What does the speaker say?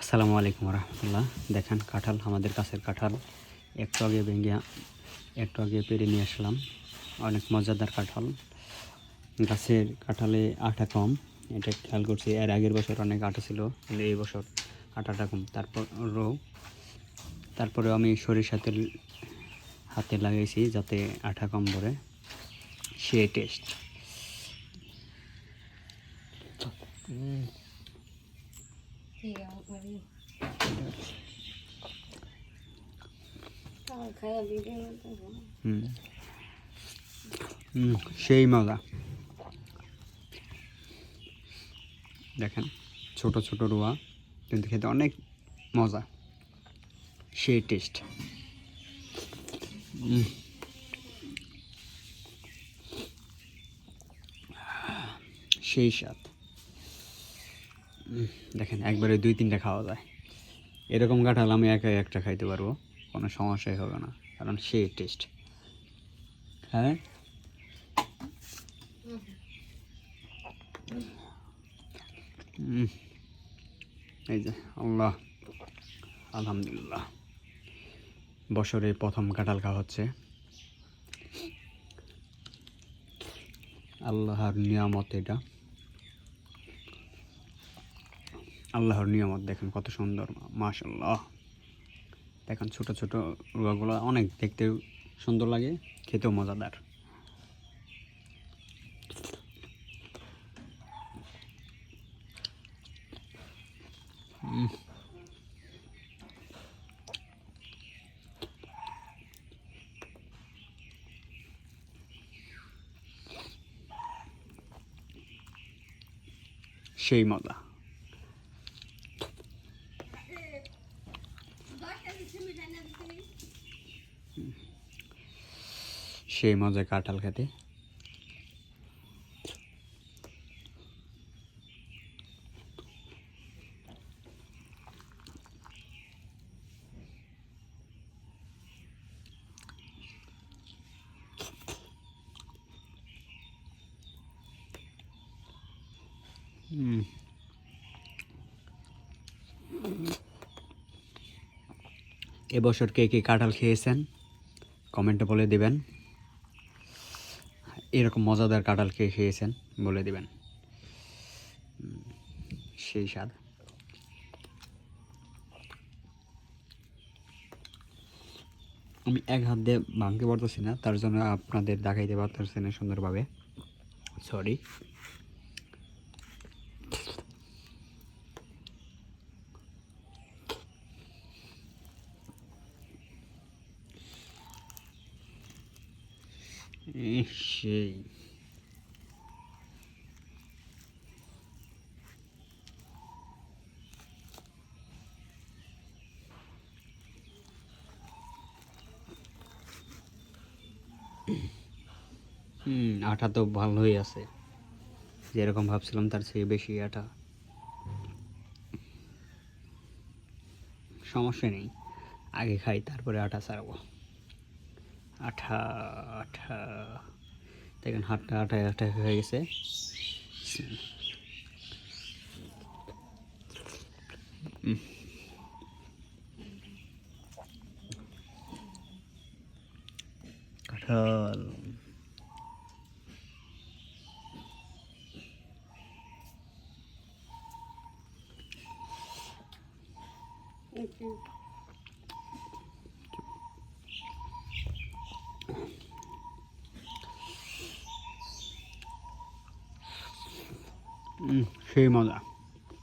আসসালামু আলাইকুম রহমতুল্লাহ। দেখেন কাঁঠাল, আমাদের গাছের কাঁঠাল একটু আগে পেরে নিয়ে আসলাম। অনেক মজাদার কাঁঠাল। গাছের কাঁঠালে আঠা কম, এটা খেয়াল করছি। এর আগের বছর অনেক আঠা ছিল, কিন্তু এই বছর আঠাটা কম। তারপরেও আমি সরিষার তেল হাতে লাগিয়েছি যাতে আঠা কম পড়ে। সে টেস্ট। সেই মজা। দেখেন ছোট ছোট রোয়া, কিন্তু খেতে অনেক মজা, সেই টেস্ট। সেই স্বাদ। দেখেন একবারে 2-3টা খাওয়া যায়। এরকম কাঁঠাল আমি একাই একটা খাইতে পারবো, কোনো সমস্যাই হবে না, কারণ সেই টেস্ট। হ্যাঁ, এই যে আল্লাহ, আলহামদুলিল্লাহ, বছরে প্রথম কাঁঠাল খাওয়া হচ্ছে। আল্লাহর নিয়ামত এটা, আল্লাহর নিয়ামত। দেখেন কত সুন্দর, মাশাআল্লাহ। দেখেন ছোট ছোট রুয়াগুলো অনেক দেখতে সুন্দর লাগে, খেতেও মজাদার। সেই মজা। সেই মজা কাঁঠাল খেতে। এবছর কে কে কাঁঠাল খেয়েছেন কমেন্টে বলে দিবেন। এরকম মজাদার কাঁঠাল কে খেয়েছেন বলে দিবেন। সেই স্বাদ। আমি এক হাত দিয়ে ভাঙতে পারতেছি না, তার জন্য আপনাদের দেখাইতে পারতেছি না সুন্দরভাবে, সরি। সেই আঠা তো ভালোই আছে, যেরকম ভাবছিলাম তার চেয়ে বেশি আঠা। সমস্যা নেই, আগে খাই তারপরে আঠা ছাড়াবো। আঠা আঠা, দেখেন হাতটা আঠা আঠা হয়ে গেছে। কাঁঠাল সেই মজা।